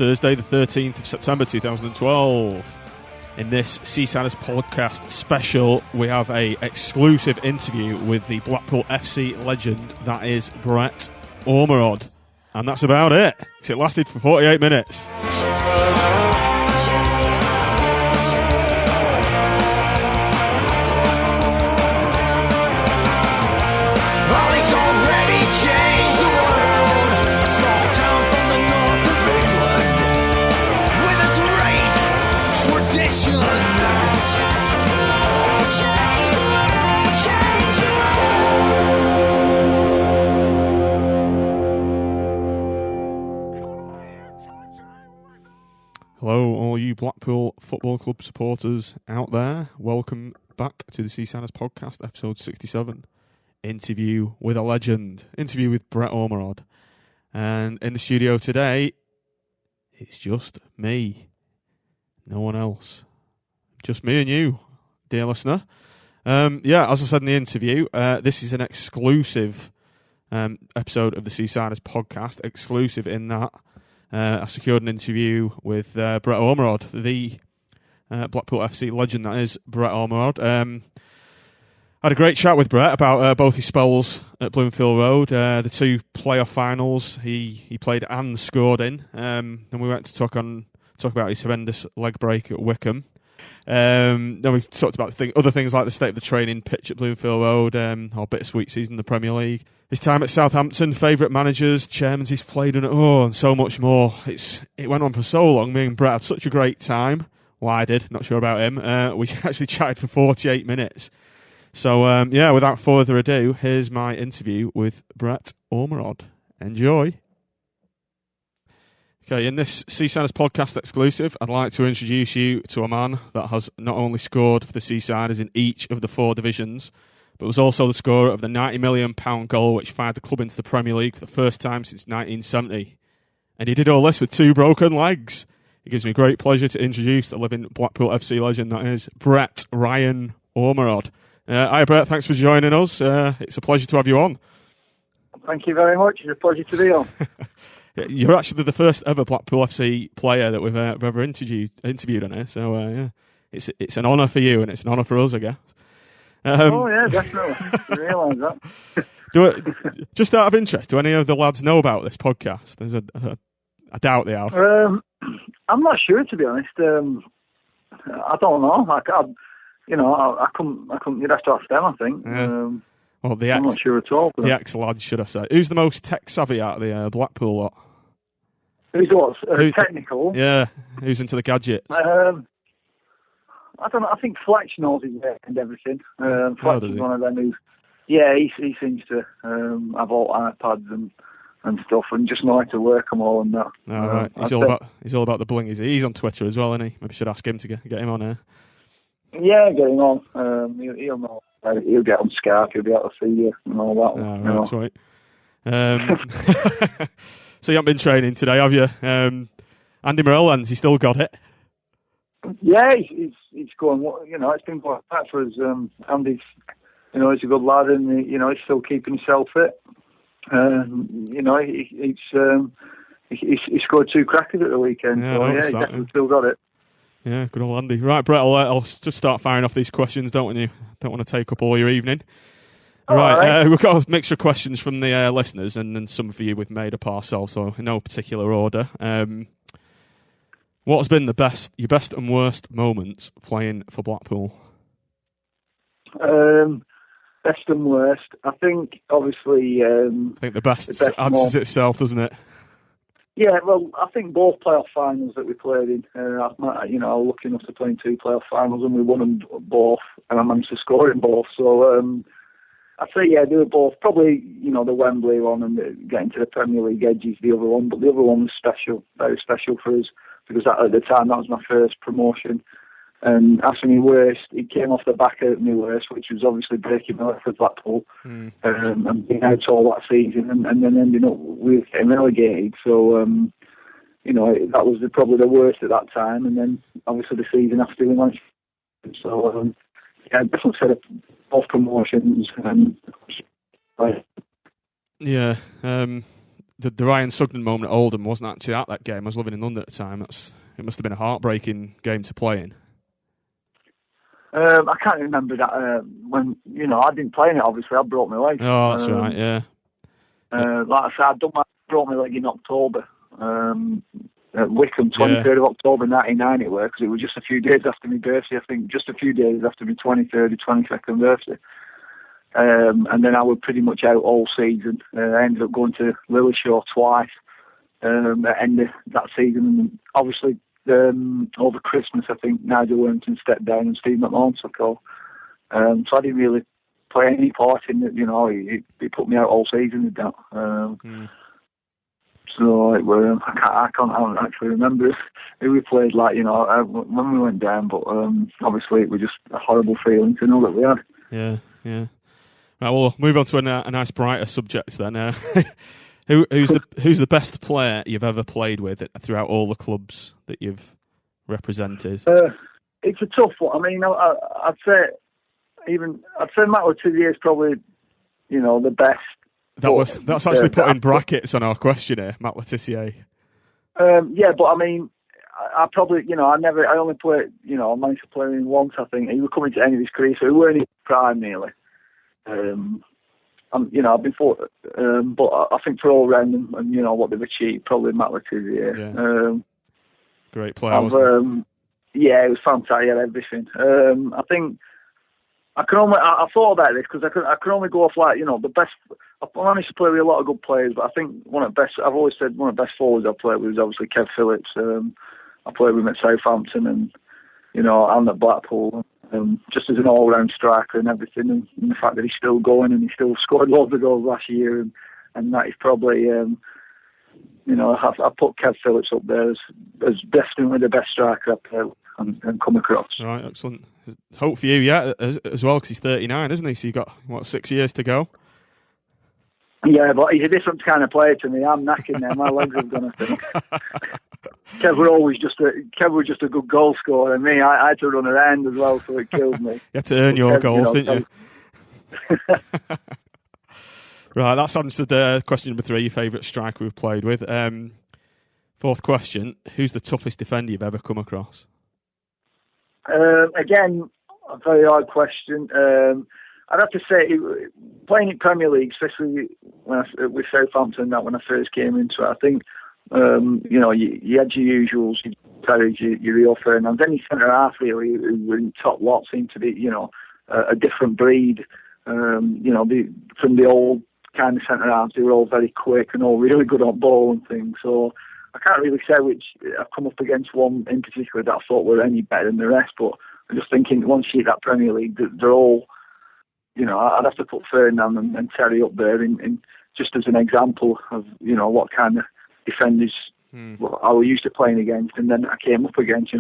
Thursday, the 13th of September 2012. In this Seasiders podcast special, we have a exclusive interview with the Blackpool FC legend, that is Brett Ormerod. And that's about it, because it lasted for 48 minutes. Hello, all you Blackpool Football Club supporters out there. Welcome back to the Seasiders podcast, episode 67. Interview with a legend. Interview with Brett Ormerod. And in the studio today, it's just me. No one else. Just me and you, dear listener. As I said in the interview, this is an exclusive episode of the Seasiders podcast. Exclusive in that I secured an interview with Brett Ormerod, the Blackpool FC legend that is Brett Ormerod. Had a great chat with Brett about both his spells at Bloomfield Road, the two playoff finals he played and scored in. And we went to talk about his horrendous leg break at Wycombe. Then we talked about other things like the state of the training pitch at Bloomfield Road, our bittersweet season in the Premier League, his time at Southampton, favourite managers, chairmen he's played in, and so much more. It went on for so long. Me and Brett had such a great time. Well, I did, not sure about him. We actually chatted for 48 minutes. So, without further ado, here's my interview with Brett Ormerod. Enjoy. Okay, in this Seasiders podcast exclusive, I'd like to introduce you to a man that has not only scored for the Seasiders in each of the four divisions, but was also the scorer of the £90 million goal which fired the club into the Premier League for the first time since 1970. And he did all this with two broken legs. It gives me great pleasure to introduce the living Blackpool FC legend that is Brett Ryan Ormerod. Hi Brett, thanks for joining us. It's a pleasure to have you on. Thank you very much. It's a pleasure to be on. You're actually the first ever Blackpool FC player that we've ever interviewed on here, so it's an honour for you and it's an honour for us, I guess. Definitely. I realise that. Just out of interest, do any of the lads know about this podcast? I doubt they have. I'm not sure, to be honest. I don't know. I couldn't. You'd have to ask them, I think. Yeah. I'm not sure at all. The ex-lads, should I say. Who's the most tech-savvy out of the Blackpool lot? Who's what? Technical? Yeah, who's into the gadgets? I don't know. I think Fletch knows his way and everything. Fletch is one of them who... Yeah, he seems to have all iPads and stuff and just know how to work them all and that. Oh, right. He's all about the bling. He's on Twitter as well, isn't he? Maybe should ask him to get him on here. Yeah, get him on. He'll know. He'll get on Skype. He'll be able to see you and all that. Oh, that's right. So you haven't been training today, have you? Andy Morelland's, he still got it? Yeah, he's going. It's been quite bad for us. Andy's, he's a good lad, and he's still keeping himself fit. He scored two crackers at the weekend. Yeah, he definitely still got it. Yeah, good old Andy. Right, Brett, I'll just start firing off these questions, don't you? Don't want to take up all your evening. Right. We've got a mixture of questions from the listeners, and then some for you we've made up ourselves, so in no particular order. What has been your best and worst moments playing for Blackpool? Best and worst, I think, obviously... I think the best answers itself, doesn't it? Yeah, well, I think both playoff finals that we played in, I was lucky enough to play in two playoff finals and we won them both, and I managed to score in both. So I'd say, they were both probably, the Wembley one and getting to the Premier League edge is the other one, but the other one was special, very special for us, because at the time that was my first promotion. And as for my worst, it came off the back of my worst, which was obviously breaking my leg for Blackpool, and being out all that season, and then ending up with getting relegated. So, that was probably the worst at that time. And then obviously the season after we managed. So, I definitely set up both promotions. the Ryan Sugden moment at Oldham wasn't actually at that game. I was living in London at the time. It must have been a heartbreaking game to play in. I can't remember that when I didn't play in it. Obviously, I broke my leg. Oh, that's right. Yeah. Like I said, broke my leg in October. At Wickham, 23rd of October 1990, because it was just a few days after my birthday. I think just a few days after my 23rd or 22nd birthday. And then I was pretty much out all season. I ended up going to Lilleshall twice at the end of that season. And obviously, over Christmas, I think Nigel Wormington stepped down and Steve McMahon took over. So I didn't really play any part in it. He put me out all season with that. So I can't actually remember who we played when we went down, but obviously it was just a horrible feeling to know that we had. Yeah. Right, well, we'll move on to a nice brighter subject then. Who's the best player you've ever played with throughout all the clubs that you've represented? It's a tough one. I mean, I'd say Matt Letizia is probably the best. That's actually put in brackets on our questionnaire, Matt Letizia. Yeah, but I mean, I probably, I only played, I managed to play him once, I think. He was coming to the end of his career, so he weren't in his prime, nearly. I've been for, but I think for all round them and, what they've achieved, probably Matt Letizia. Yeah. Great player, wasn't yeah, it was fantastic, everything. I think I thought about this because I can only go off the best. I managed to play with a lot of good players, but I think I've always said one of the best forwards I've played with was obviously Kev Phillips. I played with him at Southampton and at Blackpool, just as an all-round striker and everything, and the fact that he's still going and he still scored loads of goals last year, and that is probably, I put Kev Phillips up there as definitely the best striker I've played and come across. Right, excellent. Hope for you, yeah, as well, because he's 39, isn't he? So you've got, 6 years to go? Yeah, but he's a different kind of player to me. I'm knacking now. My legs have gone, I think. Kev was just a good goal scorer, and me, I had to run around as well, so it killed me. You had to earn your goals, didn't you? Right, that's answered question number 3, your favourite striker we've played with. Fourth question, who's the toughest defender you've ever come across? Again, a very hard question. I'd have to say, playing in Premier League, especially with Southampton, when I first came into it, I think, you had your usuals, your Terry, your Rio Ferdinand, any centre-half really, who were in top lot seemed to be, a different breed. From the old kind of centre-halves, they were all very quick and all really good on ball and things. So I can't really say which I've come up against one in particular that I thought were any better than the rest, but I'm just thinking once you hit that Premier League, they're all, I'd have to put Ferdinand and Terry up there in just as an example of, what kind of defenders I was used to playing against, and then I came up against,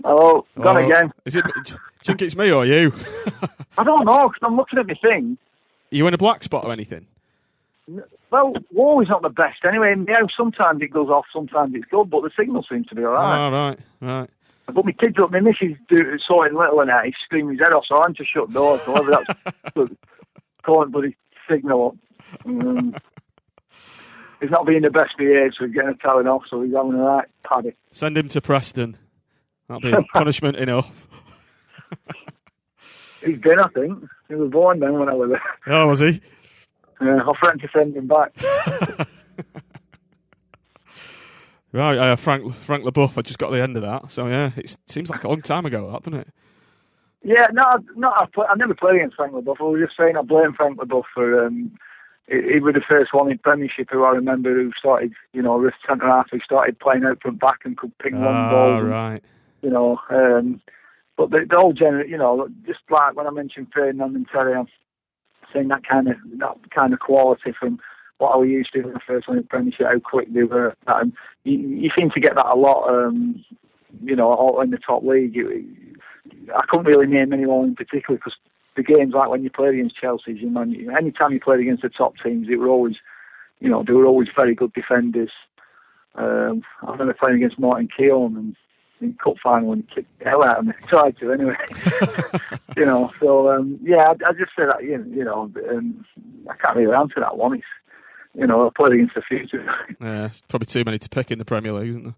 Oh, gone again. Do you think it's me or you? I don't know, because I'm looking at my thing. Are you in a black spot or anything? Well, always not the best. Anyway, sometimes it goes off, sometimes it's good, but the signal seems to be all right. Oh, right. But my kids up, my missus saw it little and he's screaming his head off, so I had to shut doors. So whether that's calling bloody signal up. He's not being the best behaved, so he's getting a telling off, so he's having a right paddy. Send him to Preston. That'll be punishment enough. He's been, I think. He was born then when I was there. Oh, was he? Yeah, I'll threaten to send him back. Right, Frank LeBuff, I just got the end of that. So, yeah, it seems like a long time ago, that, doesn't it? Yeah, I never played against Frank LeBuff. I was just saying I blame Frank LeBuff for... he was the first one in Premiership who I remember who started, the centre-half, who started playing out from back and could ping long balls. Oh, right. But the whole general, just like when I mentioned Ferdinand and Terry, I'm saying that kind of quality from what I was used to when I first went in Premiership, how quick they were. You seem to get that a lot, in the top league. I couldn't really name anyone in particular because the games like when you played against Chelsea, any time you played against the top teams, they were always very good defenders. I remember playing against Martin Keown and in cup final and kicked the hell out of me. Tried to anyway. So I just say that I can't really answer that one. It's I played against the future. Yeah, it's probably too many to pick in the Premier League, isn't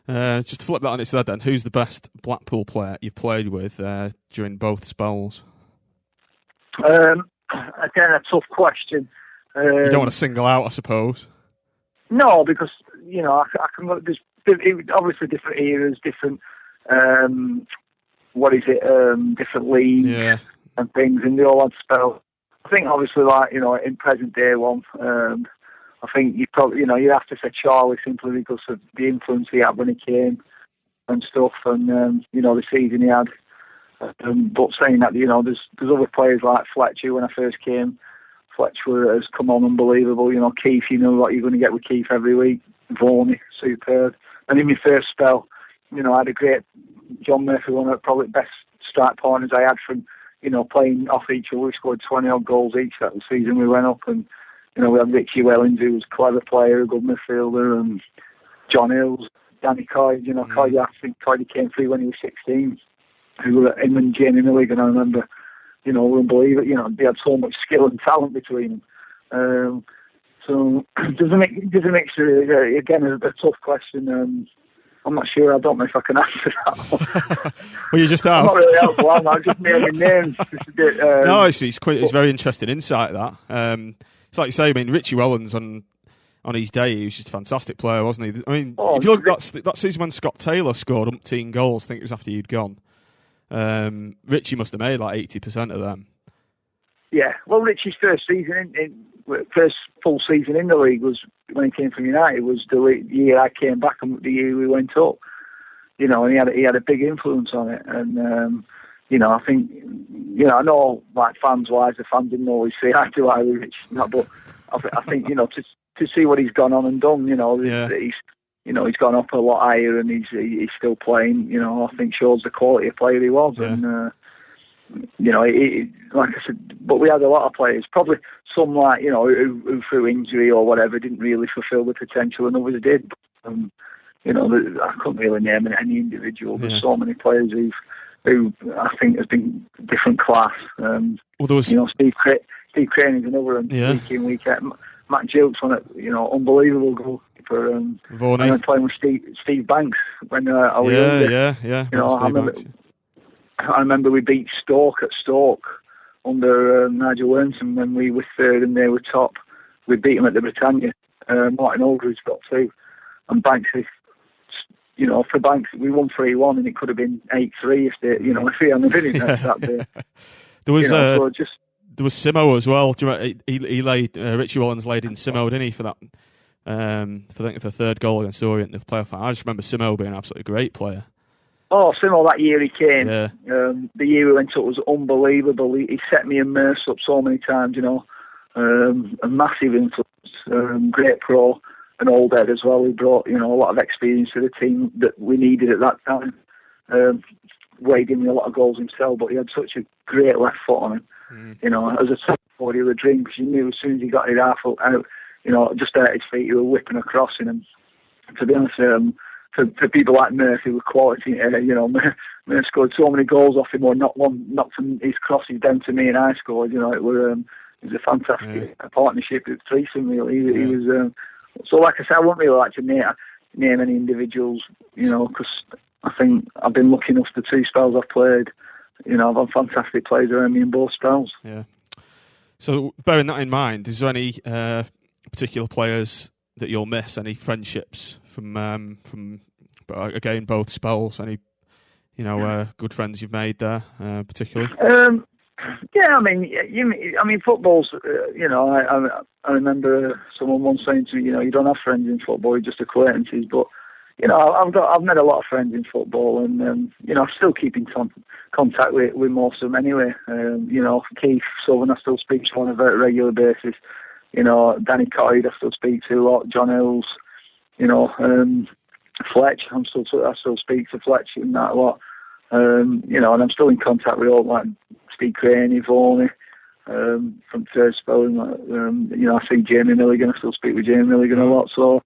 there? Just to flip that on its head then, who's the best Blackpool player you've played with during both spells? Again, a tough question. You don't want to single out, I suppose. No, because I can look. There's obviously different eras, different different leagues and things, and they all had spells. I think obviously, in present day one, I think you probably you have to say Charlie simply because of the influence he had when he came and stuff, and the season he had. But saying that, there's other players like Fletcher. When I first came, Fletcher has come on unbelievable. Keith, you know what you're going to get with Keith every week. Vaughan, superb. And in my first spell, I had a great John Murphy, one of the probably best strike partners I had from, playing off each other. We scored 20-odd goals each that season we went up. And, we had Richie Wellings, who was a clever player, a good midfielder, and John Hills, Danny Coyd. Coyd, I think Coyd came through when he was 16. Who were him and Jamie Milligan, I remember, were unbelievable. They had so much skill and talent between them. So does it make sure, again, a tough question. I'm not sure. I don't know if I can answer that. Well, you just have. I'm not really helpful. I'm just naming names. No, it's very interesting insight, that. It's like you say, I mean, Richie Wellens on his day, he was just a fantastic player, wasn't he? I mean, if you look at that season when Scott Taylor scored umpteen goals, I think it was after you'd gone. Richie must have made like 80% of them. Yeah, well, Richie's first season first full season in the league was when he came from United. Was the year I came back and the year we went up. And he had a big influence on it. And I think I know like fans wise, the fans didn't always say I do I with Richie, but I think to see what he's gone on and done, he's gone up a lot higher and he's still playing. I think shows the quality of player he was. Yeah. And like I said, but we had a lot of players, probably some like who through injury or whatever didn't really fulfil the potential, and others did. But, I couldn't really name any individual. There's so many players who I think has been different class. Well, there was Steve Crane is another, and week in week out. Matt Jilks on it, unbelievable goalkeeper. And then playing with Steve Banks when I was younger. I remember we beat Stoke at Stoke under Nigel Williamson when we were third and they were top. We beat them at the Britannia. Martin Aldridge got 2. And Banks, for Banks, we won 3-1 and it could have been 8-3 if he hadn't been in that day. There was there was Simo as well. Do you remember, he laid Richie Wellens laid in Simo, didn't he, for that? For the third goal against Orient in the playoff. I just remember Simo being an absolutely great player. Oh, Simo, that year he came. Yeah. The year we went up was unbelievable. He set me and Merce up so many times, a massive influence. Great pro, and old head as well. He brought, a lot of experience to the team that we needed at that time. Wade in a lot of goals himself, but he had such a great left foot on him. As a second forward, he was a dream because you knew as soon as he got his half foot out, just out his feet, he was whipping across in him. To be honest, for people like Murphy with quality, Murphy scored so many goals off him, or not from his crosses down to me and I scored. It was a fantastic partnership, a threesome really. He was so like I said, I wouldn't really like to name any individuals, because I think I've been lucky enough the 2 spells I've played. I've had fantastic players around me in both spells. Yeah. So bearing that in mind, is there any particular players that you'll miss? Any friendships from again both spells? Any good friends you've made there, particularly? Yeah, I mean, football's. I remember someone once saying to me, you don't have friends in football, you're just acquaintances. But I've met a lot of friends in football, and I still keep in contact with most of them anyway. Keith Southern, I still speak to on a very regular basis. Danny Coyd, I still speak to a lot. John Hills, Fletch, I still speak to Fletch and that a lot. And I'm still in contact with all like Steve Crane, Vaughan, from third spell. I see Jamie Milligan, I still speak with Jamie Milligan a lot. So,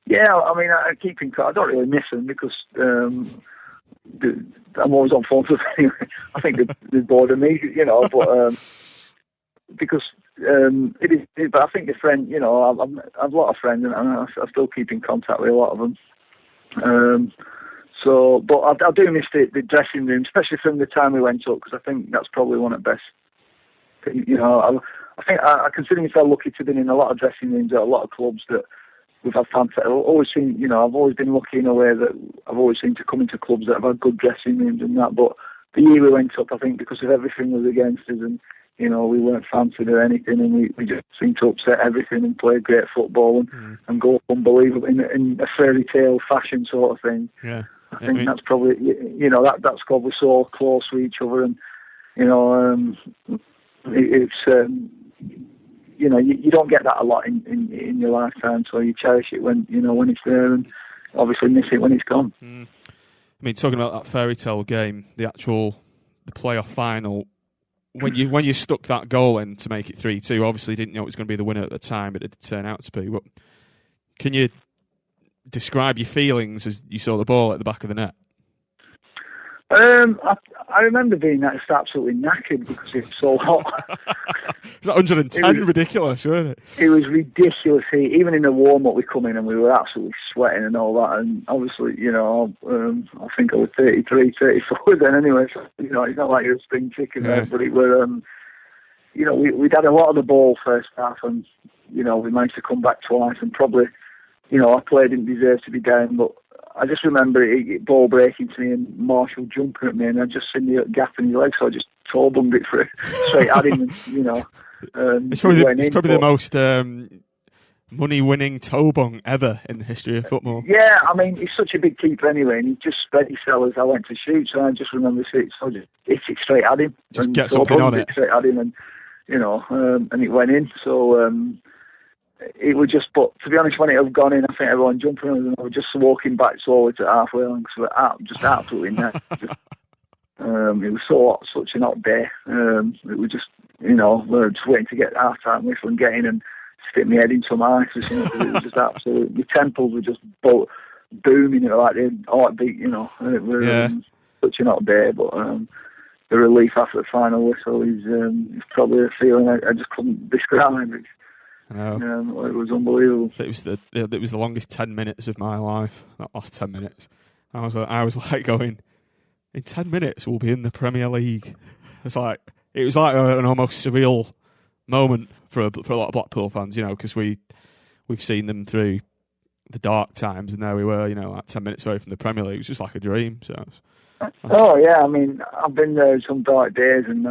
yeah, I keep in contact. I don't really miss them because I'm always on phones with them. I think they're bored of me, but because it is. But I think the friend, I've a lot of friends, and I still keep in contact with a lot of them. But I do miss the dressing room, especially from the time we went up, because I think that's probably one of the best. I think I consider myself lucky to have been in a lot of dressing rooms at a lot of clubs that we've had fantastic. I've always been lucky in a way that I've always seemed to come into clubs that have had good dressing rooms and that. But the year we went up, I think because of everything was against us, and we weren't fancied or anything, and we just seemed to upset everything and play great football and go unbelievable in a fairy tale fashion sort of thing. Yeah. I think that's probably, that squad was so close to each other, and, it's, you don't get that a lot in your lifetime, so you cherish it when it's there, and obviously miss it when it's gone. I mean, talking about that fairy tale game, the playoff final, when you stuck that goal in to make it 3-2, obviously you didn't know it was going to be the winner at the time, but it did turn out to be. But can you describe your feelings as you saw the ball at the back of the net? I remember being just absolutely knackered because it was so hot. It was 110, ridiculous, wasn't it? It was ridiculous heat. Even in the warm-up, we come in and we were absolutely sweating and all that. And obviously, I think I was 33, 34 then anyway. So, it's not like you're a spring chicken there, but it were, we'd had a lot of the ball first half, and, we managed to come back twice, and probably, our player didn't deserve to be down, but I just remember it ball breaking to me and Marshall jumping at me, and I just seen the gap in his leg, so I just toe bunged it through straight at him. And, it's probably the most money-winning toe bung ever in the history of football. Yeah, I mean, he's such a big keeper anyway, and he just spread his cell as I went to shoot, so I just remember seeing it, so I just hit it straight at him. Just get something on it. Straight at him, and, and it went in, so... it was just, but to be honest, when it had gone in, I think everyone jumping and I was just walking back slowly to halfway line because just absolutely nuts. It was such an hot day. It was just, we were just waiting to get half time whistle and get in and stick my head in some ice or something. It was just absolutely, the temples were just booming, like the heartbeat, It was such an hot day, but the relief after the final whistle is probably a feeling I just couldn't describe. I know. It was unbelievable. It was the longest 10 minutes of my life. That last 10 minutes, I was like going, in 10 minutes we'll be in the Premier League. It was like an almost surreal moment for a lot of Blackpool fans, because we've seen them through the dark times, and there we were, like 10 minutes away from the Premier League. It was just like a dream. So. Yeah, I mean, I've been there some dark days, and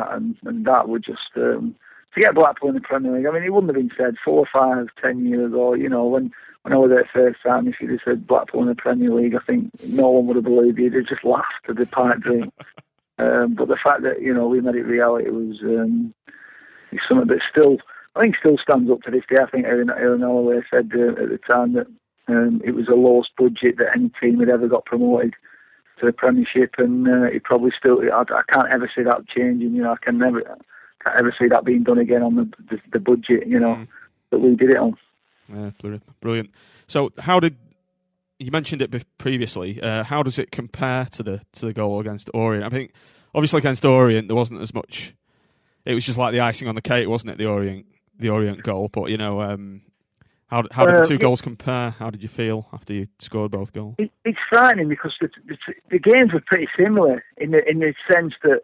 that would just. To get Blackpool in the Premier League, I mean, it wouldn't have been said 4, 5, 10 years ago. When I was there first time, if you'd have said Blackpool in the Premier League, I think no one would have believed you. They'd just laughed at the pipe dream. But the fact that we made it reality was something that still stands up to this day. I think Aaron Holloway said at the time that it was the lowest budget that any team had ever got promoted to the Premiership, and it probably still. I can't ever see that changing. I can never see that being done again on the budget, that we did it on. Yeah, brilliant. So, how did you mentioned it previously? How does it compare to the goal against Orient? I think obviously against Orient there wasn't as much. It was just like the icing on the cake, wasn't it? The Orient goal, but how did the two goals compare? How did you feel after you scored both goals? It's frightening because the games were pretty similar in the sense that.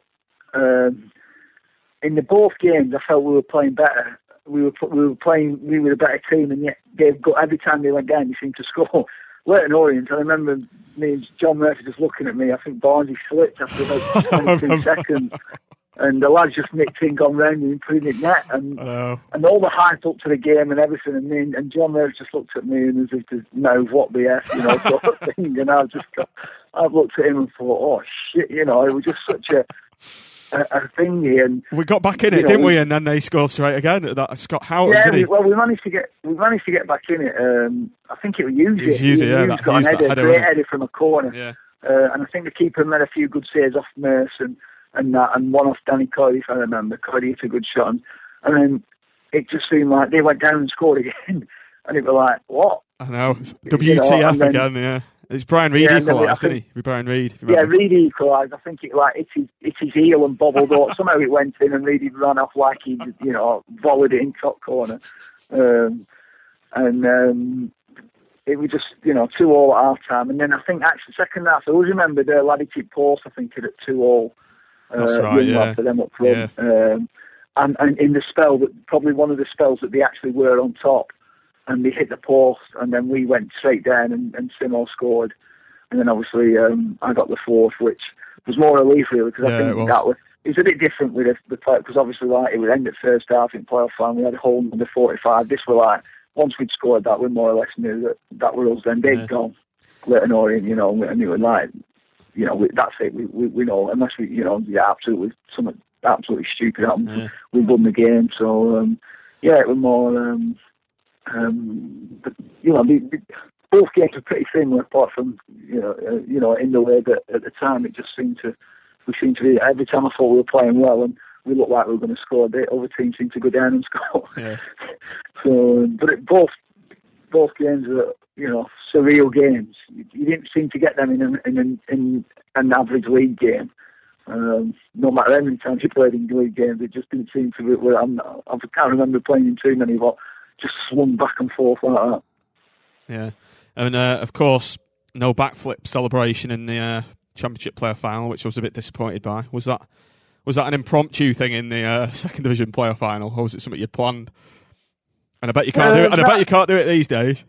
In the both games, I felt we were playing better. We were a better team, and yet every time they went down, they seemed to score. Leighton Orient, I remember me and John Murphy just looking at me. I think Barnsley slipped after about 22 seconds, and the lads just nicked in, gone round and put it net, and all the hype up to the game and everything. And John Murphy just looked at me and as if to know what the F, sort of thing. And I've looked at him and thought, oh shit, it was just such a thing here, and we got back in it, didn't we? And then they scored straight again. That Scott Howard. Yeah, we managed to get back in it. I think it was Hughes. Hughes got a great header from a corner. Yeah. And I think the keeper made a few good saves off Merce and one off Danny Coy, if I remember. Coy hit a good shot, and then it just seemed like they went down and scored again, and it was like, what? I know. WTF again, yeah. It's Brian Reid equalised, didn't he? With Brian Reid. Reid equalised. I think it hit his heel and bobbled up. Somehow it went in, and Reid ran off like he volleyed it in top corner. It was just 2-2 at half time, and then I think actually second half. I always remember the laddie kick post. I think at 2-2. That's right. Yeah. For them up front. Yeah. And in the spell, probably one of the spells that they actually were on top, and they hit the post, and then we went straight down, and Simo scored, and then obviously I got the fourth, which was more relief really, because I think that was. It's a bit different with the play, because obviously it would end at first half in playoff final. We had a whole under 45. This were once we'd scored that, we more or less knew that were us. Then they'd gone Leighton Orient, and it was that's it. We know, unless absolutely something absolutely stupid happened, we won the game. So it was more. Both games were pretty similar, apart from in the way that at the time it just seemed to be every time I thought we were playing well and we looked like we were going to score, the other team seemed to go down and score. Yeah. So, but both games were surreal games. You didn't seem to get them in an average league game. No matter how many times you played in league games, it just didn't seem to be. I can't remember playing in too many, but just swung back and forth like that. Yeah, and of course, no backflip celebration in the Championship playoff final, which I was a bit disappointed by. Was that an impromptu thing in the second division playoff final, or was it something you'd planned? And I bet you can't do it. And I bet you can't do it these days.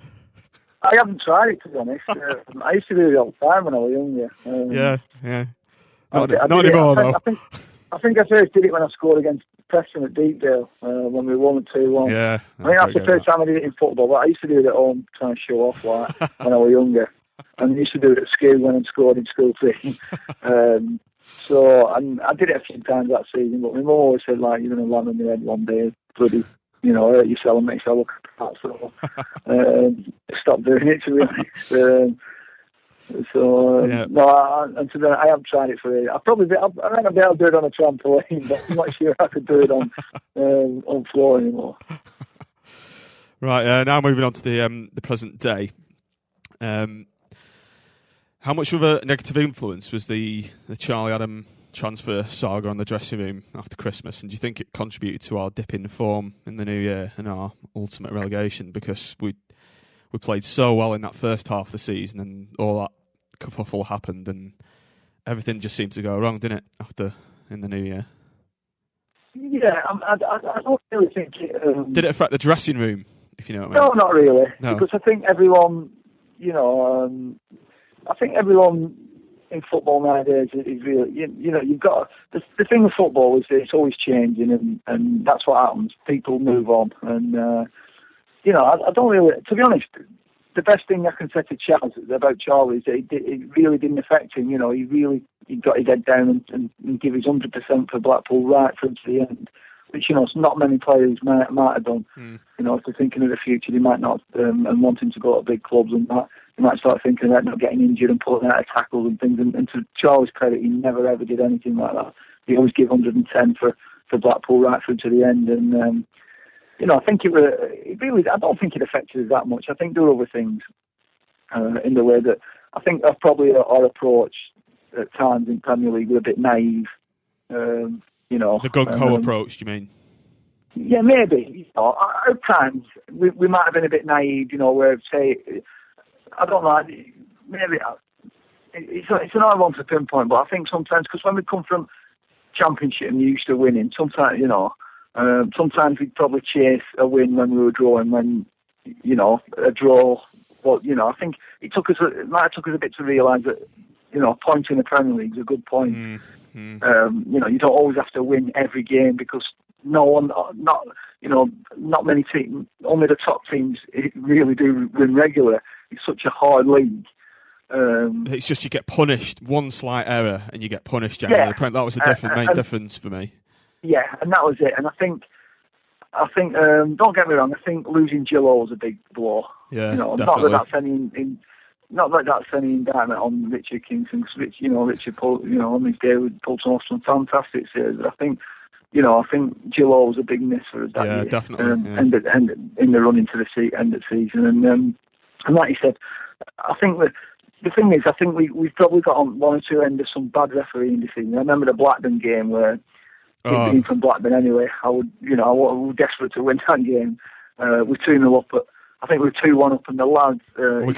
I haven't tried it, to be honest. I used to do it all the time when I was younger. Yeah. Not anymore, though. I think I first did it when I scored against Preston at Deepdale when we won 2-1. Yeah, I think that's the first time I did it in football. But I used to do it at home, trying to show off when I was younger. And I used to do it at school when I scored in school team. And I did it a few times that season. But my mum always said, you're going to land on your head one day, bloody, hurt yourself and make yourself look at that. So stopped doing it, to be honest. And today I haven't tried it for it. I reckon I'll be able to do it on a trampoline, but I'm not sure I could do it on floor anymore. Right, now moving on to the present day. How much of a negative influence was the Charlie Adam transfer saga on the dressing room after Christmas, and do you think it contributed to our dip in form in the new year and our ultimate relegation? Because we played so well in that first half of the season, and all that kerfuffle happened, and everything just seemed to go wrong, didn't it? In the new year. Yeah, I don't really think it. Did it affect the dressing room? If you know what I mean. No, not really. No. Because I think everyone, in football nowadays is really, you've got the thing with football is that it's always changing, and that's what happens. People move on, and I don't really, to be honest. The best thing I can say to Charles about Charlie is that it really didn't affect him. He got his head down and give his 100% for Blackpool right through to the end, which not many players might have done. If they're thinking of the future, they might not and wanting to go to big clubs and that. They might start thinking about not getting injured and pulling out of tackles and things. And to Charlie's credit, he never ever did anything like that. He always gave 110 for Blackpool right through to the end. And I think I don't think it affected us that much. I think there were other things in the way that I think probably our approach at times in Premier League was a bit naive. The gung-ho approach, do you mean? Yeah, maybe. At times we might have been a bit naive. Where say I don't know. Maybe it's an hard one to pinpoint, but I think sometimes because when we come from Championship and used to winning, sometimes sometimes we'd probably chase a win when we were drawing. When a draw, but I think it might have took us a bit to realise that a point in the Premier League is a good point. You don't always have to win every game because not many teams, only the top teams really do win regular. It's such a hard league. It's just you get punished one slight error and you get punished. Generally, that was the main difference for me. Yeah, and that was it. And I think don't get me wrong. I think losing Gillo was a big blow. Yeah, not that that's any indictment on Richard Kingston. Because Richard pulled, on his day pulled off some fantastic series. But I think Gillo was a big miss for us that year. Definitely. And in the run into the end of the season, and like you said, I think that the thing is, I think we've probably got on one or two ends of some bad refereeing decisions. I remember the Blackburn game where, being from Blackburn anyway, I was desperate to win that game. We're 2-0 up, but I think we're 2-1 up, and the lads. We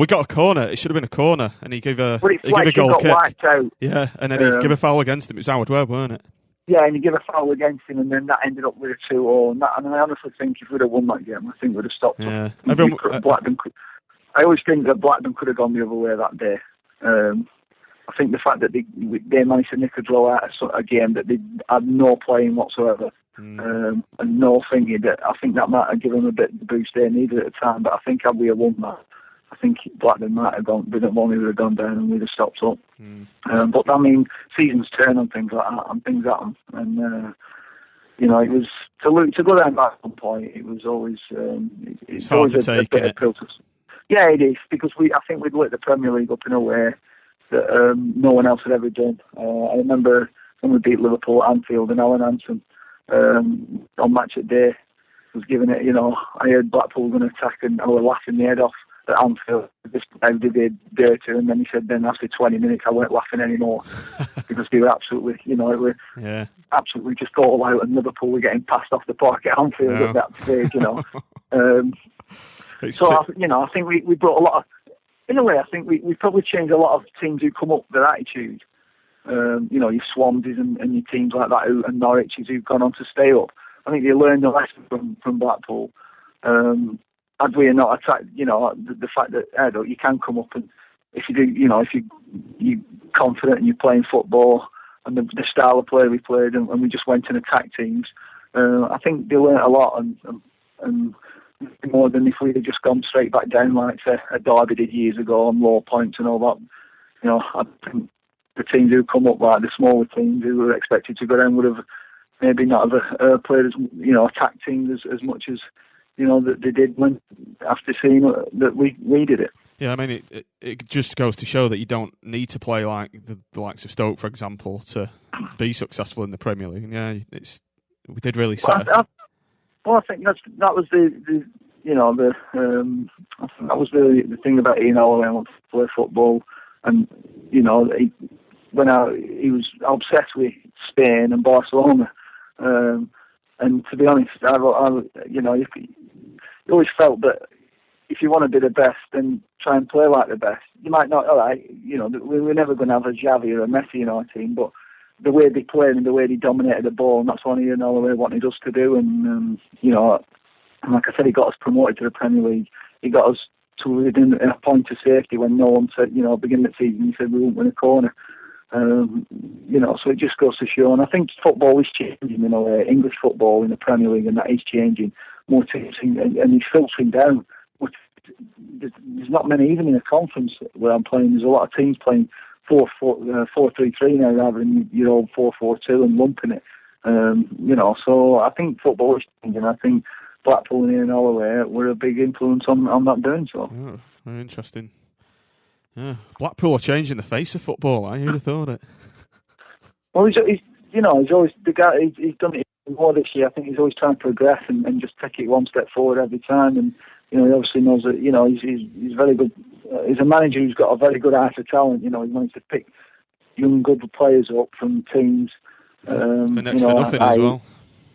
got a corner. It should have been a corner, and he gave a goal kick. Wiped out. Yeah, and then he gave a foul against him. It was Howard Webb, weren't it? Yeah, and he gave a foul against him, and then that ended up with a 2-0. And I honestly think if we'd have won that game, I think we'd have stopped. Yeah, I always think that Blackburn could have gone the other way that day. I think the fact that they managed to nick a draw out of a game that they had no playing whatsoever, and no thinking, that I think that might have given them a bit of the boost they needed at the time. But I think had we have won that, I think Blackburn might have gone, would have gone down and we'd have stopped up. But I mean, seasons turn on things like that, and things happen. And it was to go down at one point. It was always it's hard to take, a bit of protest. Yeah, it is, because I think we'd lit the Premier League up in a way that no one else had ever done. I remember when we beat Liverpool at Anfield, and Alan Hansen on Match of the Day was giving it. I heard Blackpool were going to attack, and I was laughing my head off at Anfield. How did they dare to? And then he said, then after 20 minutes, I weren't laughing anymore because they were absolutely, absolutely just all out, and Liverpool were getting passed off the park at Anfield at that stage. I think we brought a lot of. In a way, I think we probably changed a lot of teams who come up their attitude. Your Swanseas and your teams like that, and Norwich's who've gone on to stay up. I think they learned a lesson from Blackpool. Had we not attacked, the fact that you can come up, and if you do, if you're confident and you're playing football and the style of play we played, and we just went and attacked teams, I think they learned a lot and more than if we'd have just gone straight back down like a Derby did years ago on low points and all that. I think the teams who come up, like the smaller teams who were expected to go down, would have maybe not have played as attacked teams as much as that they did when after seeing that we did it. Yeah, I mean it just goes to show that you don't need to play like the likes of Stoke, for example, to be successful in the Premier League. And yeah, we did really set. Well, I think that was the I think that was the thing about Ian Holloway. I wanted to play football, and he was obsessed with Spain and Barcelona, and to be honest, you always felt that if you want to be the best, then try and play like the best. You might not. All right, we're never going to have a Xavi or a Messi in our team, but the way they played and the way they dominated the ball, and that's what Ian Holloway wanted us to do. And and like I said, he got us promoted to the Premier League. He got us to within a point of safety when no one said, beginning of the season, he said we won't win a corner. So it just goes to show. And I think football is changing in a way. English football in the Premier League, and that is changing. More teams, and he's filtering down. There's not many, even in a conference where I'm playing. There's a lot of teams playing 4-3-3 now rather than your old 4-4-2 and lumping it. So I think football is changing. I think Blackpool and Ian Holloway were a big influence on that doing so. Oh, very interesting. Yeah, Blackpool are changing the face of football. Who'd have thought it? Well, he's always the guy. He's done it more this year. I think he's always trying to progress and just take it one step forward every time. And he obviously knows that he's very good. He's a manager who's got a very good eye for talent. He managed to pick young, good players up from teams. For next to nothing as well.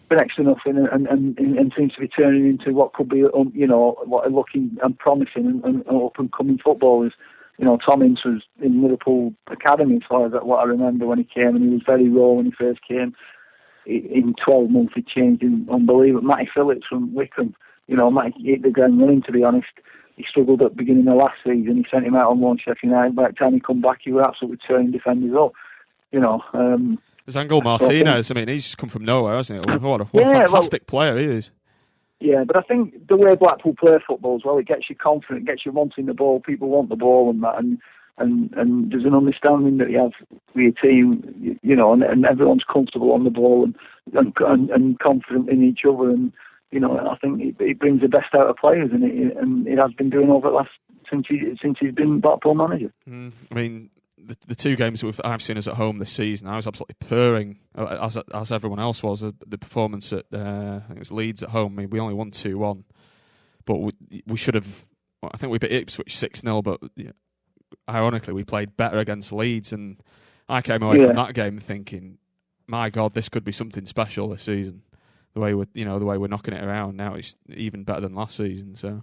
For next to nothing, and seems to be turning into what could be, what are looking and promising and up and coming footballers. Tom Ince was in Liverpool Academy, as far as what I remember when he came, and he was very raw when he first came. In 12 months, he changed in unbelievable. Matty Phillips from Wickham, Matty hit the ground running, to be honest. He struggled at the beginning of last season. He sent him out on loan, Sheffield United. By the time he come back, he was absolutely turning defenders up. Angel Martinez, he's just come from nowhere, hasn't he? What a fantastic player he is. Yeah, but I think the way Blackpool play football as well, it gets you confident, it gets you wanting the ball. People want the ball and that, and there's an understanding that you have with your team, and everyone's comfortable on the ball and confident in each other. And I think it brings the best out of players, and it has been doing over the last since he's been Blackpool manager. The two games that I've seen us at home this season, I was absolutely purring, as everyone else was. The performance at I think it was Leeds at home. We only won 2-1, but we should have I think we beat Ipswich 6-0, but ironically we played better against Leeds, and I came away from that game thinking, my God, this could be something special this season. The way we're knocking it around now, it's even better than last season. So.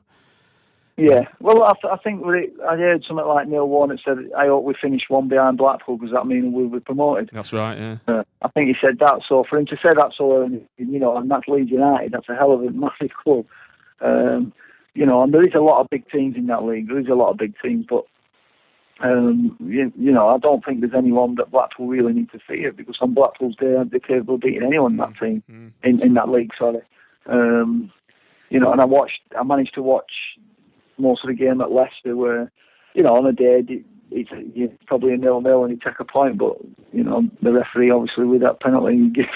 Yeah, well, I think I heard something like Neil Warnock said, I hope we finish one behind Blackpool because that means we'll be promoted. That's right, yeah. I think he said that, so for him to say that so early, and that's Leeds United, that's a hell of a massive club. And there is a lot of big teams in that league, there is a lot of big teams, but, I don't think there's anyone that Blackpool really need to fear because on Blackpool's day, they're capable of beating anyone in that team, in that league, sorry. And I managed to watch most of the game at Leicester where, on a day it's probably a 0-0 and you take a point, but, the referee obviously with that penalty he gives.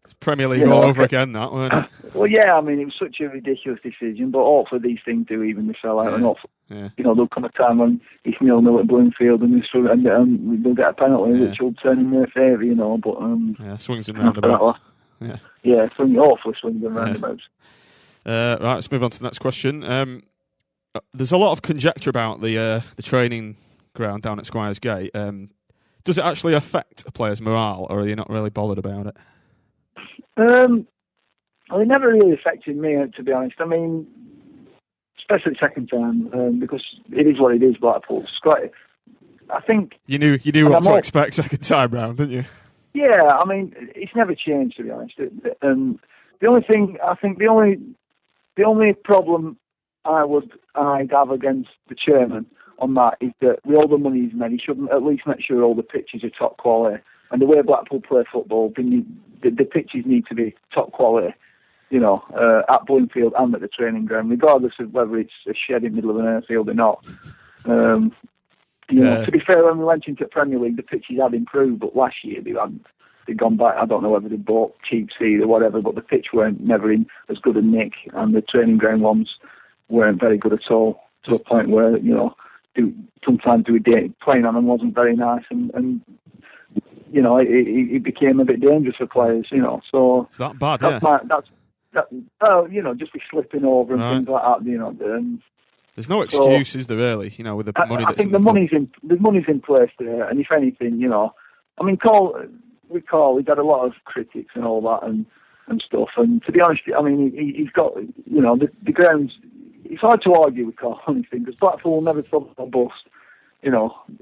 It's Premier League all over again, that, wasn't it? Well, yeah, I mean, it was such a ridiculous decision, but hopefully these things do even themselves out and hopefully, there'll come a time when it's 0-0 at Bloomfield and they'll get a penalty which will turn in their favour, but... swings and roundabouts. Hopefully swings and roundabouts. Right, let's move on to the next question. There's a lot of conjecture about the training ground down at Squires Gate. Does it actually affect a player's morale, or are you not really bothered about it? Well, it never really affected me, to be honest. I mean, especially the second time, because it is what it is, Blackpool. It's quite, I think... You knew what to expect second time round, didn't you? Yeah, I mean, it's never changed, to be honest. The only thing, I think the only problem I'd have against the chairman on that is that with all the money he's made, he should at least make sure all the pitches are top quality. And the way Blackpool play football, the pitches need to be top quality, at Bloomfield and at the training ground, regardless of whether it's a shed in the middle of an airfield or not. To be fair, when we went into the Premier League, the pitches had improved, but last year they'd gone back. I don't know whether they bought cheap seed or whatever, but the pitch weren't never in as good a nick, and the training ground ones weren't very good at all, to a point where, sometimes playing on them wasn't very nice, and it became a bit dangerous for players, so... It's that bad, just be slipping over and things like that, There's no excuse, is there really, with the money that's I think the money's in place there, and if anything, I mean, he's had a lot of critics and all that and stuff, and to be honest, I mean, he's got, the grounds, it's hard to argue with Carl on anything, because Blackpool will never throw a bust,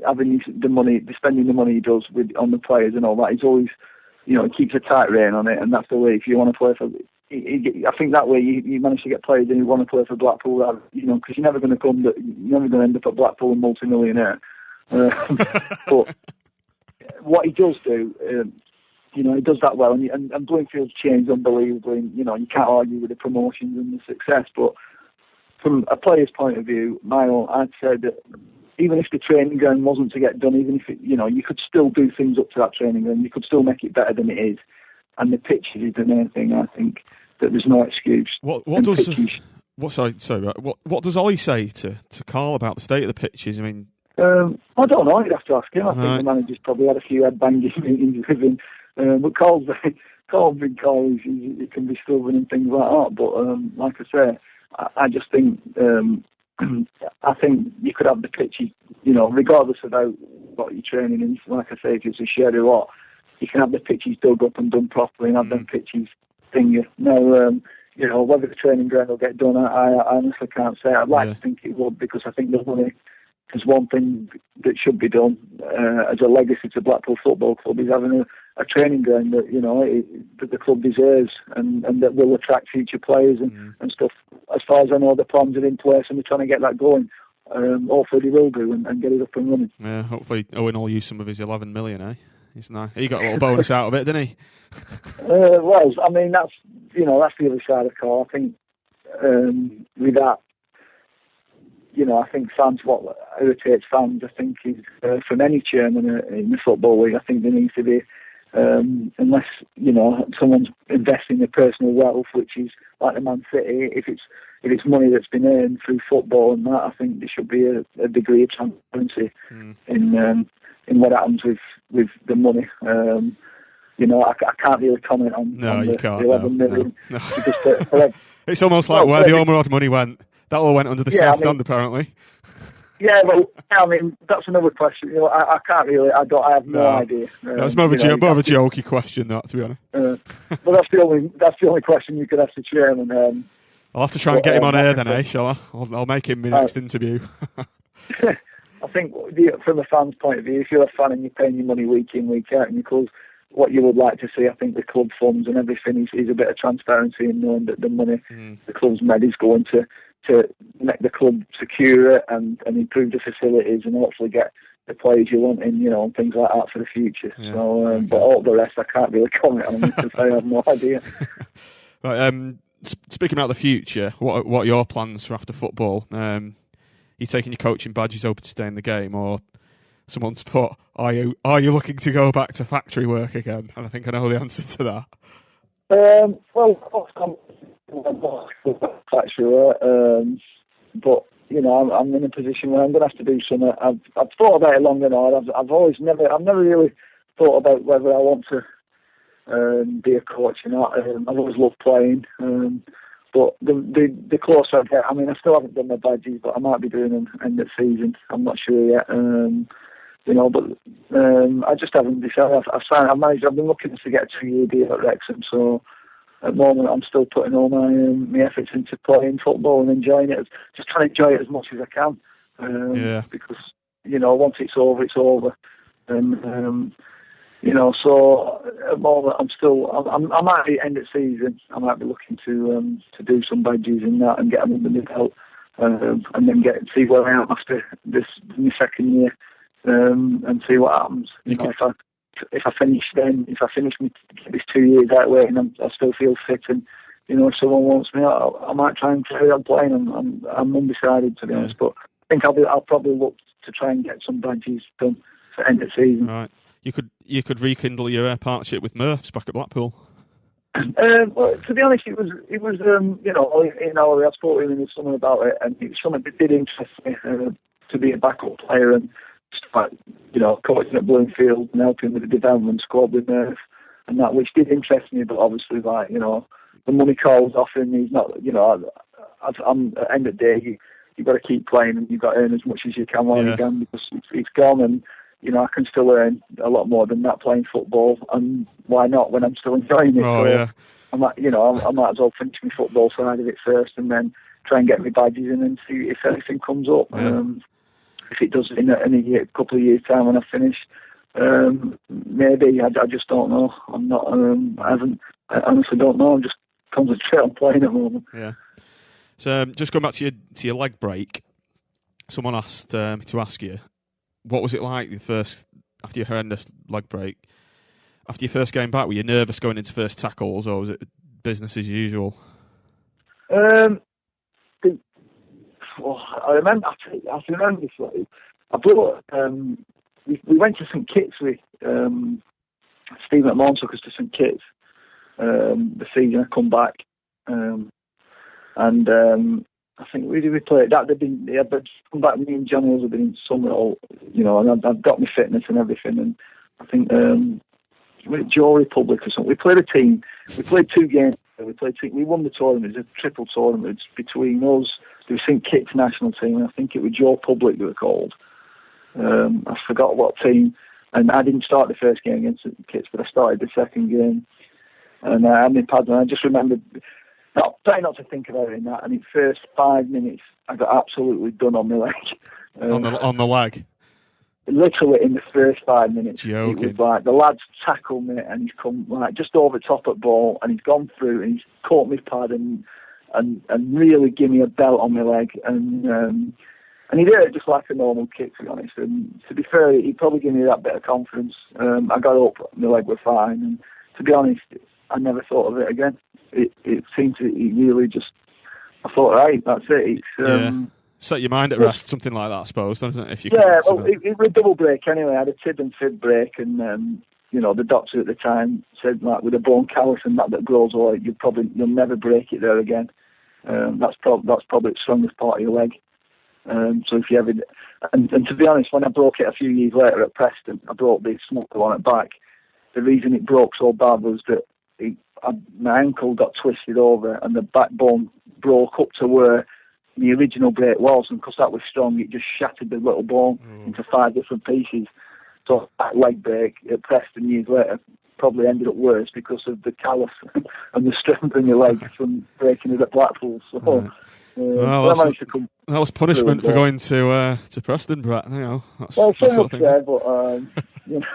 having the money, spending the money he does on the players and all that. He's always, he keeps a tight rein on it, and that's the way, if you want to play for... I think that way you manage to get players in who want to play for Blackpool, because you're never going to end up at Blackpool a multi-millionaire. But what he does do, he does that well, and Bloomfield's changed unbelievably. You can't argue with the promotions and the success. But from a player's point of view, I'd say that even if the training ground wasn't to get done, even if you could still do things up to that training ground, you could still make it better than it is. And the pitches is the main thing, I think. That there's no excuse. What does Ollie say to Carl about the state of the pitches? I mean, I don't know. You'd have to ask him. I think the manager's probably had a few head-banging meetings with him. But Carl's big Carl. He can be stubborn and things like that. But like I say, I just think I think you could have the pitches, regardless of what you're training in. Like I say, if it's a shed or what, you can have the pitches dug up and done properly and have them pitches thingy. Now, whether the training ground will get done, I honestly can't say. I'd like to think it would, because I think there's one thing that should be done as a legacy to Blackpool Football Club is having a training ground that, that the club deserves and that will attract future players and stuff. As far as I know, the plans are in place and they're trying to get that going. Hopefully they will do and get it up and running. Yeah, hopefully Owen will use some of his 11 million, eh? He got a little bonus out of it, didn't he? Well, I mean, that's the other side of the car. I think with that, I think fans, what irritates fans, I think, is from any chairman in the Football League, I think there needs to be, unless, someone's investing their personal wealth, which is like the Man City, if it's money that's been earned through football and that, I think there should be a degree of transparency in what happens with the money. I can't really comment on the 11 million. No. It's almost like where the Ormerod money went. that all went under the South Stand, apparently. Yeah, well, I mean, that's another question. You know, I can't really. I have no idea. That's more of a jokey question, that, to be honest. But that's the only question you could ask the chairman. I'll have to try and get him on air then, shall I? I'll make him my next interview. I think from a fan's point of view, if you're a fan and you're paying your money week in, week out in your clubs, what you would like to see, I think, the club funds and everything is a bit of transparency in knowing that the money the club's made is going to make the club secure and improve the facilities and hopefully get the players you want in, and things like that for the future. Yeah, so, but all the rest I can't really comment on because I have no idea. Right, speaking about the future, what are your plans for after football? You taking your coaching badges over to stay in the game, or someone's put, are you looking to go back to factory work again? And I think I know the answer to that. Well, factory work, but I'm in a position where I'm going to have to do something. I've thought about it long and hard. I've never really thought about whether I want to be a coach or not. I've always loved playing. But the closer I get, I mean, I still haven't done my badges, but I might be doing them end of season. I'm not sure yet. But I just haven't decided. I've been looking to get a 2-year deal at Wrexham, so at the moment I'm still putting all my efforts into playing football and enjoying it. Just trying to enjoy it as much as I can. Because, once it's over, it's over. And, so at the moment I might be end of season. I might be looking to do some badges in that and get them under my belt, and then see where I am after my second year, and see what happens. If I finish this 2 years that way and I still feel fit and if someone wants me, I might try and carry on playing. I'm undecided, to be honest, but I think I'll probably look to try and get some badges done for end of season. Right. You could rekindle your partnership with Murphs back at Blackpool. Well, to be honest, it was I spoke to him in the summer about it, and it was something that did interest me to be a backup player and start, coaching at Bloomfield and helping with the development squad with Murph and that, which did interest me. But obviously, the money calls offering he's not, I'm at the end of the day, you've got to keep playing and you've got to earn as much as you can while you can, because it's gone and. I can still earn a lot more than that playing football, and why not when I'm still enjoying it? I might as well finish my football side of it first, and then try and get my badges in and see if anything comes up. Yeah. If it does in a couple of years' time when I finish, maybe I just don't know. I'm not. I honestly don't know. I'm just concentrating on playing at the moment. Yeah. So just going back to your leg break, someone asked me to ask you. What was it like after your horrendous leg break? After your first game back, were you nervous going into first tackles, or was it business as usual? I remember. I remember this. I brought. We went to St Kitts with Steve McMahon took us to St Kitts the season I come back, and. I think we played that. But come back. Me and Johnny have been in summer, and I've got my fitness and everything. And I think Joe Republic or something. We played a team. We played 2 games. We won the tournament. It was a triple tournament between us. There was St Kitts national team, and I think it was Joe Public they were called. I forgot what team. And I didn't start the first game against St Kitts, but I started the second game. And I had my pads, and I just remembered. Try not to think about it in that. And in the first 5 minutes, I got absolutely done on my leg. On the leg? Literally in the first 5 minutes. Joking. It was like the lad's tackled me and he's come just over top at ball and he's gone through and he's caught my pad and really give me a belt on my leg. And he did it just like a normal kick, to be honest. And to be fair, he probably gave me that bit of confidence. I got up, my leg was fine. And to be honest, I never thought of it again. It seemed to really just. I thought, right, that's it. Set your mind at rest, something like that, I suppose, doesn't it? It was a double break anyway. I had a tib and fib break, and the doctor at the time said, like, with a bone callus and that grows away, you'll never break it there again. That's probably the strongest part of your leg. So if you ever, and to be honest, when I broke it a few years later at Preston, I broke the smoker on it back. The reason it broke so bad was that my ankle got twisted over and the backbone broke up to where the original break was, and because that was strong, it just shattered the little ball into 5 different pieces. So that leg break at Preston years later probably ended up worse because of the callus and the strength in your leg from breaking it at Blackpool. So that was punishment for going to Preston, Brett. You know, that's sort of thing. There, but you know.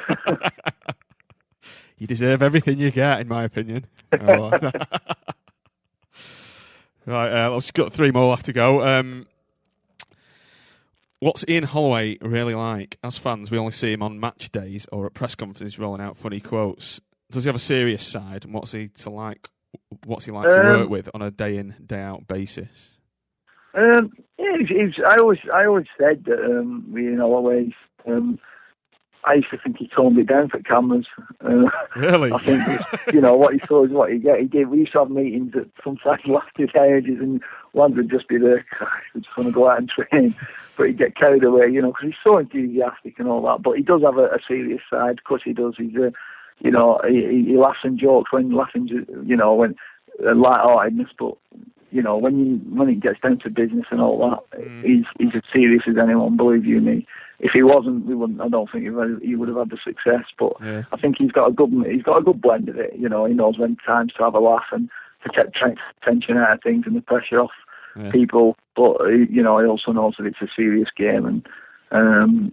You deserve everything you get, in my opinion. Right, let's got 3 more left to go. What's Ian Holloway really like? As fans, we only see him on match days or at press conferences rolling out funny quotes. Does he have a serious side, and what's he like to work with on a day in, day out basis? I always said that Ian Holloway. I used to think he toned it down for cameras. Really? I think, you know, what he saw is what he get. He did. We used to have meetings that sometimes lasted ages, and one would just be there, we just want to go out and train. But he'd get carried away, you know, because he's so enthusiastic and all that. But he does have a serious side. Of course he does. He's you know, he laughs and jokes when laughing, you know, when light-heartedness. But you know, when it gets down to business and all that, he's as serious as anyone. Believe you me. If he wasn't, I don't think he would have had the success. But yeah. I think he's got a good blend of it. You know, he knows when times to have a laugh and to take tension out of things and the pressure off people. But you know, he also knows that it's a serious game, and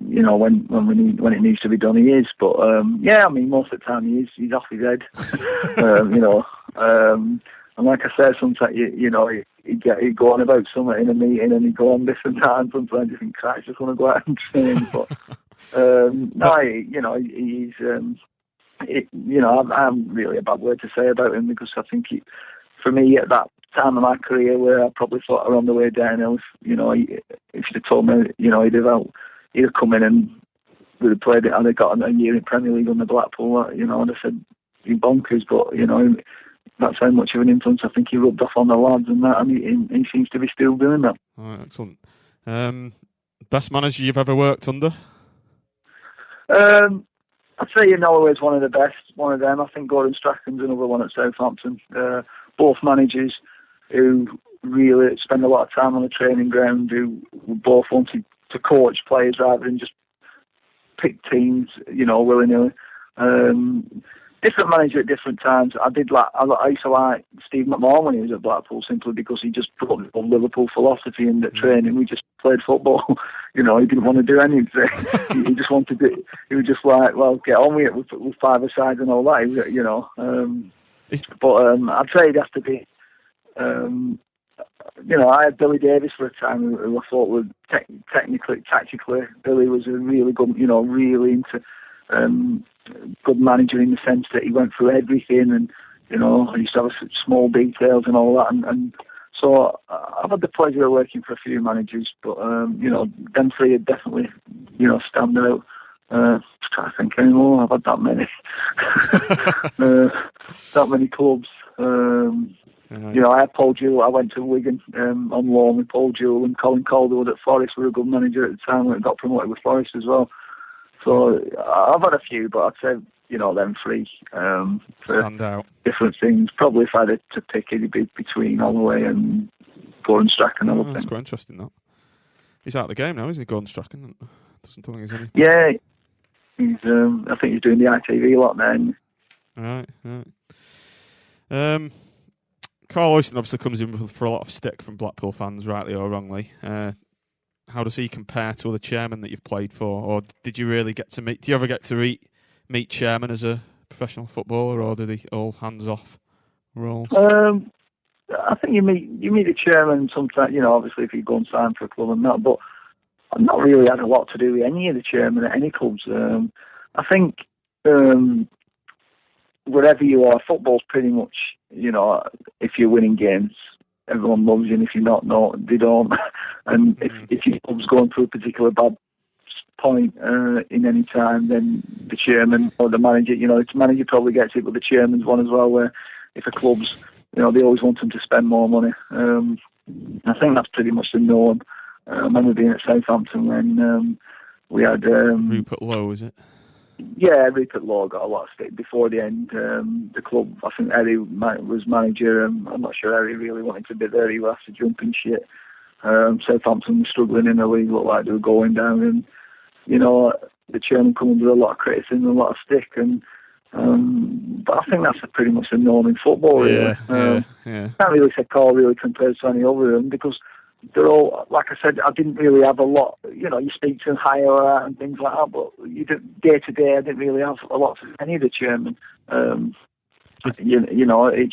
you know, when it needs to be done, he is. But yeah, I mean, most of the time he's off his head. You know. And like I said, sometimes you know he'd go on about something in a meeting and he'd go on this and that, and sometimes you think, Christ, I just want to go out and train. But no, you know he's you know I haven't really a bad word to say about him, because I think for me at that time of my career where I probably thought I was on the way downhill, you know, if you'd have told me, you know, he'd have come in and would have played it and they'd got a year in Premier League under Blackpool, you know, I'd have said you're bonkers. But you know, that's how much of an influence I think he rubbed off on the lads, and that, and he seems to be still doing that. All right, excellent. Best manager you've ever worked under? I'd say Ian Holloway's one of the best. One of them. I think Gordon Strachan's another one at Southampton. Both managers who really spend a lot of time on the training ground, who both wanted to coach players rather than just pick teams, you know, willy-nilly. Different manager at different times. I used to like Steve McMahon when he was at Blackpool, simply because he just put the Liverpool philosophy in the training. We just played football. You know, he didn't want to do anything. He just wanted to. He was just like, well, get on with it with 5-a-side and all that. You know. But I'd say it'd have to be. You know, I had Billy Davis for a time, who I thought was technically, tactically, Billy was a really good. You know, really into. Good manager in the sense that he went through everything, and you know, he used to have small details and all that, and so I've had the pleasure of working for a few managers, but you know, them 3 are definitely, you know, stand out. Just trying to think anymore. I've had that many, that many clubs. You know, I had Paul Jewell. I went to Wigan on loan with Paul Jewell, and Colin Calderwood at Forest were a good manager at the time when it got promoted with Forest as well. So I've had a few, but I'd say, you know, them 3 stand out. Different things. Probably if I had to pick, it'd be between Holloway and Gordon Strachan. That's quite interesting, that. He's out of the game now, isn't he, Gordon Strachan? Doesn't think he's any. Yeah, he's. I think he's doing the ITV a lot now. Right. Carl Oyston obviously comes in for a lot of stick from Blackpool fans, rightly or wrongly. How does he compare to other chairmen that you've played for, or did you really get to meet? Do you ever get to meet chairmen as a professional footballer, or do they all hands off roles? I think you meet the chairman sometimes. You know, obviously if you go and sign for a club and that, but I've not really had a lot to do with any of the chairmen at any clubs. I think wherever you are, football's pretty much, you know, if you're winning games, everyone loves you, and if you're not, no, they don't. And if your club's going through a particular bad point in any time, then the chairman or the manager, you know, the manager probably gets it, but the chairman's one as well, where if a club's, you know, they always want them to spend more money. I think that's pretty much the norm. I remember being at Southampton when we had... Rupert Lowe, is it? Yeah, Rupert Lowe got a lot of stick before the end. The club, I think Eddie was manager. I'm not sure Eddie really wanted to be there. He was after jumping shit. Southampton were struggling in the league, looked like they were going down, and the chairman come under a lot of criticism, a lot of stick, and but I think that's pretty much a norm in football, really. Yeah. Can't really say Carl really compared to any other of them, because they're all, like I said, I didn't really have a lot. You speak to them higher and things like that, but day to day, I didn't really have a lot to any of the chairman. It's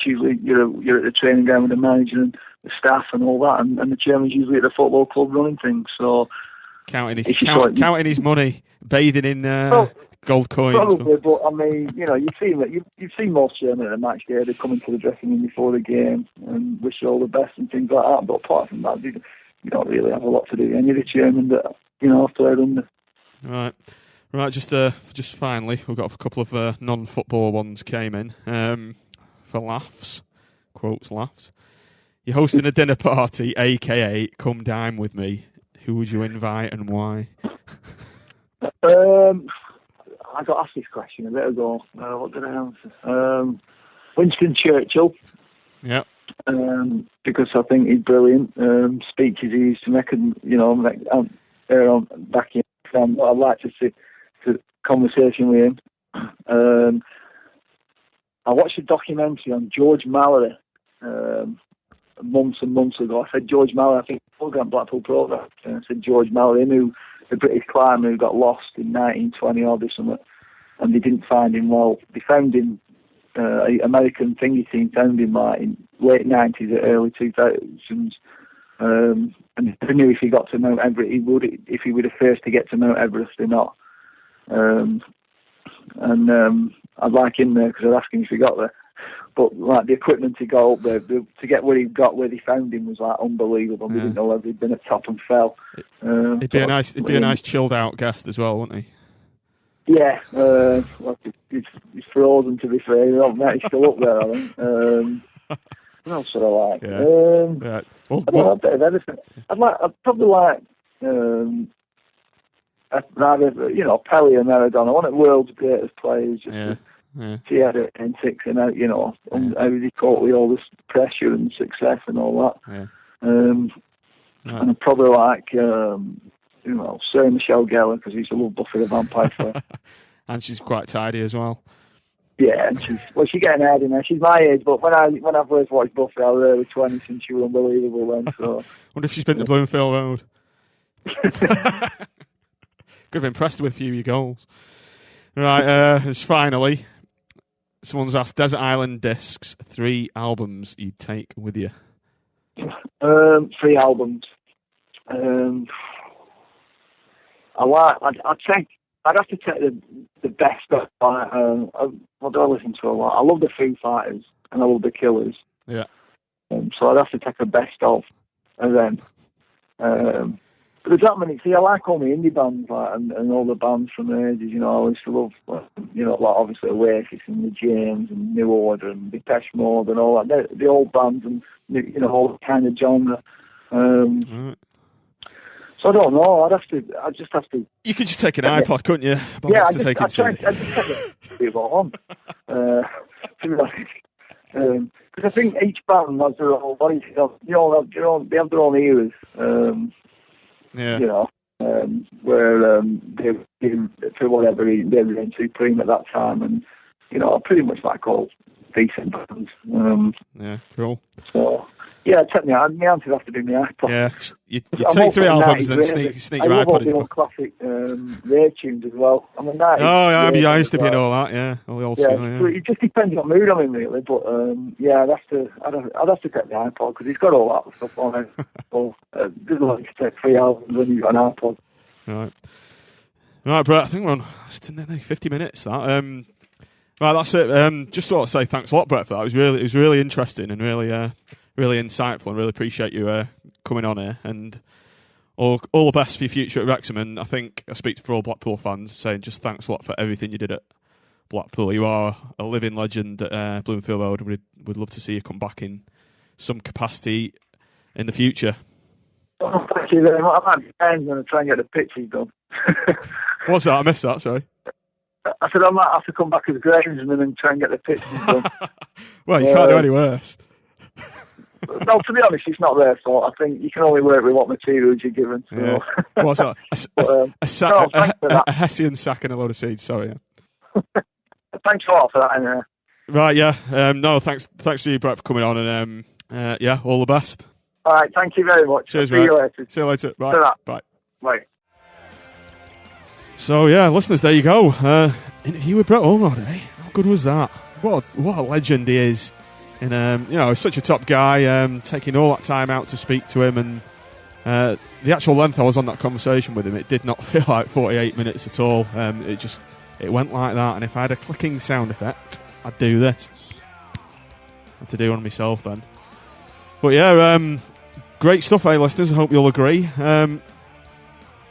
usually you're at the training ground with the manager and the staff and all that, and the chairman's usually at the football club running things. So counting his money, bathing in gold coins. Probably, but I mean, you've seen most chairmen at a match day. They come into the dressing room before the game and wish you all the best and things like that. But apart from that, you don't really have a lot to do. Any of the chairmen that I've played under. Right. Just finally, we've got a couple of non-football ones came in for laughs, quotes laughs. You're hosting a dinner party, aka come dine with me. Who would you invite and why? I got asked this question a bit ago. What did I answer? Winston Churchill. Yeah. Because I think he's brilliant. Speeches he used to make, back in. I'd like to see the conversation with him. I watched a documentary on George Mallory months and months ago. I said George Mallory, I think program Blackpool program. And I said George Mallory, who the British climber who got lost in 1920 or something, and they didn't find him. Well, they found him. American thingy team found him in late 90s or early 2000s, and they knew if he got to Mount Everest, if he were the first to get to Mount Everest or not. I'd like him there because I'd ask him if he got there. But like the equipment he got up there to get where he got, where they found him was like unbelievable. We didn't know whether he'd been at top and fell. It'd be a nice chilled out guest as well, wouldn't he? Yeah, he's frozen to be fair. He's still up there, I think. What else would I like? Yeah. I don't know, a bit of everything. I'd probably like rather Pelé and Maradona, one of the world's greatest players. See how the antics and how they cope with all this pressure and success and all that. And I'd probably like Sarah Michelle Gellar, because he's a little Buffy the Vampire Slayer. And she's quite tidy as well. Yeah, and she's getting ahead in there. She's my age, but when I first watched Buffy, I was early 20s and she was unbelievable then. So wonder if she's been to Bloomfield Road. Could have impressed with a few of your goals. Right, it's finally, someone's asked Desert Island Discs, 3 albums you'd take with you. 3 albums. I'd have to take the best of. What do I listen to a lot? I love the Foo Fighters and I love the Killers. Yeah. So I'd have to take the best of them. But there's that many. See, I like all the indie bands and all the bands from the ages. I used to love, like obviously Oasis and the James and New Order and Depeche Mode and all that. The old bands and all that kind of genre. Right. So I don't know. I'd just have to. You could just take an iPod, couldn't you? I'd just take it on. To be honest, because I think each band has their own voice. They have their own eras. Where they for whatever reason they were in supreme at that time, and I pretty much like all decent bands. Cool. So. Yeah, technically, my answer would have to be my iPod. Yeah, you take 3 albums and then sneak your iPod in. I love all the old classic rare tunes as well. I'm a 90s. Oh, yeah, I used to be in all that, yeah. All the old stuff, So it just depends on what mood I'm in, really. But, I'd have to take the iPod, because he's got all that stuff on it. So, doesn't like to take 3 albums when you've got an iPod. Right, Brett, I think we're on 50 minutes, that. Right, that's it. Just want to say thanks a lot, Brett, for that. It was really interesting and really insightful, and really appreciate you coming on here, and all the best for your future at Wrexham. And I think I speak for all Blackpool fans saying just thanks a lot for everything you did at Blackpool. You are a living legend at Bloomfield Road, and we'd love to see you come back in some capacity in the future. Oh, thank you very much. I'm going to try and get the pictures done. What's that? I missed that, sorry. I said I might have to come back as groundsman and try and get the pictures done. Well, you can't do any worse. No, to be honest, it's not their fault. I think you can only work with what materials you're given. So. Yeah. What's that? A Hessian sack and a load of seeds. Sorry. Yeah. Thanks a lot for that. Anyway. Right. Yeah. No. Thanks to you, Brett, for coming on, and yeah, all the best. All right. Thank you very much. Cheers, See you later. See you later. Right. Bye. Bye. So yeah, listeners, there you go. Interview with Brett Ormerod. How good was that? What a legend he is. And he's such a top guy. Taking all that time out to speak to him, and the actual length I was on that conversation with him, it did not feel like 48 minutes at all. It went like that. And if I had a clicking sound effect, I'd do this. I had to do one myself then. But yeah, great stuff, listeners. I hope you'll agree.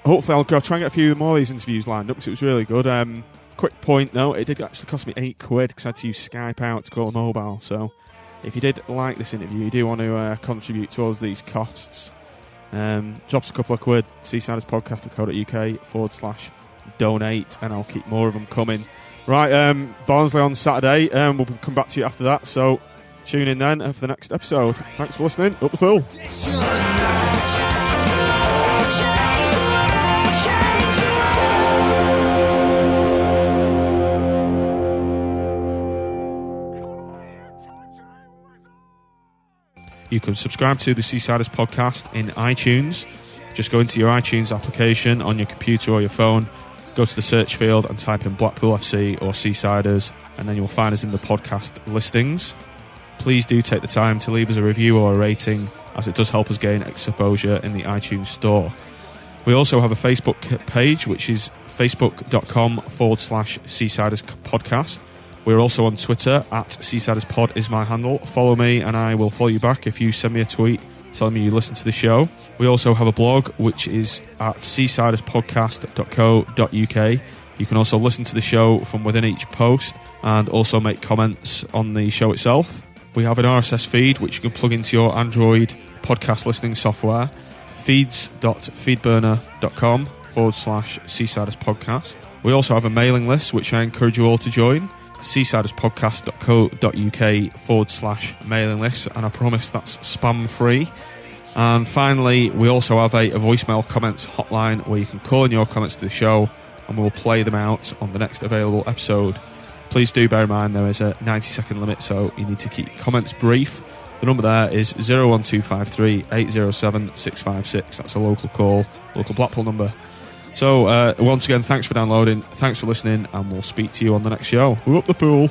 Hopefully I'll try and get a few more of these interviews lined up because it was really good. Quick point though, it did actually cost me £8 because I had to use Skype out to call a mobile. So if you did like this interview, you do want to contribute towards these costs, drop us a couple of quid, seasiderspodcast.co.uk/donate, and I'll keep more of them coming. Right, Barnsley on Saturday, we'll come back to you after that, so tune in then for the next episode. Thanks for listening. Up the pool. You can subscribe to the Seasiders podcast in iTunes. Just go into your iTunes application on your computer or your phone, go to the search field and type in Blackpool FC or Seasiders, and then you'll find us in the podcast listings. Please do take the time to leave us a review or a rating, as it does help us gain exposure in the iTunes store. We also have a Facebook page, which is facebook.com/Seasiders podcast. We're also on Twitter @SeasidersPod is my handle. Follow me and I will follow you back if you send me a tweet telling me you listen to the show. We also have a blog which is at seasiderspodcast.co.uk. You can also listen to the show from within each post and also make comments on the show itself. We have an RSS feed which you can plug into your Android podcast listening software, feeds.feedburner.com/Seasiders podcast. We also have a mailing list which I encourage you all to join, seasiderspodcast.co.uk/mailing list, and I promise that's spam free. And finally, we also have a voicemail comments hotline where you can call in your comments to the show and we'll play them out on the next available episode. Please do bear in mind there is a 90-second limit, so you need to keep comments brief. The number there is 01253 807 656. That's a local call, local Blackpool number. So once again, thanks for downloading, thanks for listening, and we'll speak to you on the next show. We're up the pool.